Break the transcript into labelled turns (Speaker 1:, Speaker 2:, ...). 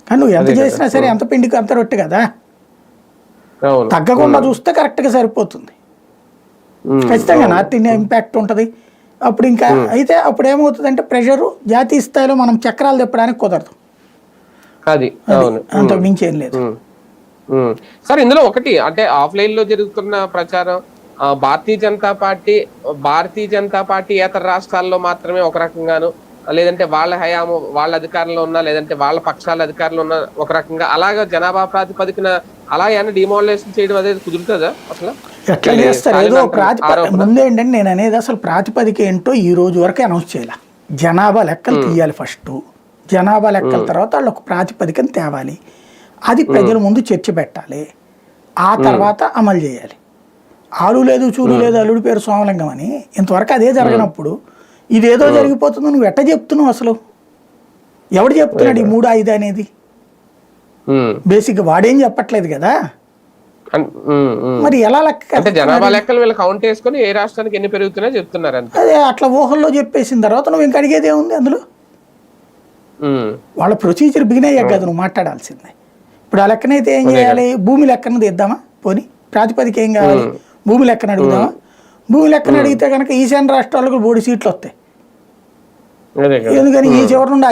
Speaker 1: కానీ నువ్వు ఎంత చేసినా సరే ఎంత పిండికి అంత రొట్టె కదా, తగ్గకుండా చూస్తే కరెక్ట్గా సరిపోతుంది. ఖచ్చితంగా నార్త్ ఇండియా ఇంపాక్ట్ ఉంటుంది. అప్పుడు ఇంకా అయితే అప్పుడు ఏమవుతుందంటే ప్రెషరు జాతీయ స్థాయిలో మనం చక్రాలు తిప్పడానికి కుదరదు, అంతకు మించి ఏం లేదు.
Speaker 2: సార్ ఇందులో ఒకటి అంటే ఆఫ్లైన్ లో జరుగుతున్న ప్రచారం భారతీయ జనతా పార్టీ ఏతర రాష్ట్రాల్లో మాత్రమే ఒక రకంగాను, లేదంటే వాళ్ళ హయాము వాళ్ళ అధికారంలో ఉన్నా లేదంటే వాళ్ళ పక్షాల అధికారంలో ఉన్న ఒక రకంగా, అలాగా జనాభా ప్రాతిపదికన అలా ఏమైనా డిమాలినేషన్ చేయడం అనేది కుదురుతుందా అసలు?
Speaker 1: ఎట్లా చేస్తారు? ఏదో ముందు ఏంటంటే నేను అనేది అసలు ప్రాతిపదిక ఏంటో ఈ రోజు వరకు అనౌన్స్ చేయాలి. జనాభా లెక్కలు తీయాలి ఫస్ట్, జనాభా లెక్కల తర్వాత వాళ్ళు ఒక ప్రాతిపదికను తేవాలి, అది ప్రజల ముందు చర్చ పెట్టాలి, ఆ తర్వాత అమలు చేయాలి. ఆలు లేదు చూలు లేదు అల్లుడి పేరు సోమలింగం అని ఇంతవరకు అదే జరగనప్పుడు ఇదేదో జరిగిపోతుందో నువ్వు ఎట్ట చెప్తున్నావు అసలు? ఎవడు చెప్తున్నాడు ఈ 3, 5 అనేది? బేసిక్ వాడేం చెప్పట్లేదు కదా, మరి ఎలా లెక్క?
Speaker 2: జనాభా లెక్కలు వీళ్ళు కౌంట్ చేసుకుని ఏ రాష్ట్రానికి ఎన్ని పెరుగుతున్నాయో చెప్తున్నారు.
Speaker 1: అదే అట్లా ఊహల్లో చెప్పేసిన తర్వాత నువ్వు ఇంకా అడిగేది ఏముంది అందులో? వాళ్ళ ప్రొసీజర్ బిగిన్ అయ్యాక కదా నువ్వు మాట్లాడాల్సిందే. ఇప్పుడు ఆ లెక్కనైతే ఏం చేయాలి? భూమి లెక్కన తీద్దామా? పోనీ ప్రాతిపదిక ఏం కావాలి? భూమి లెక్కన అడుగుదామా? భూమి లెక్కన అడిగితే కనుక ఈశాన్య రాష్ట్రాలకు 3 సీట్లు వస్తాయి. ఎందుకని ఈ చివరి నుండి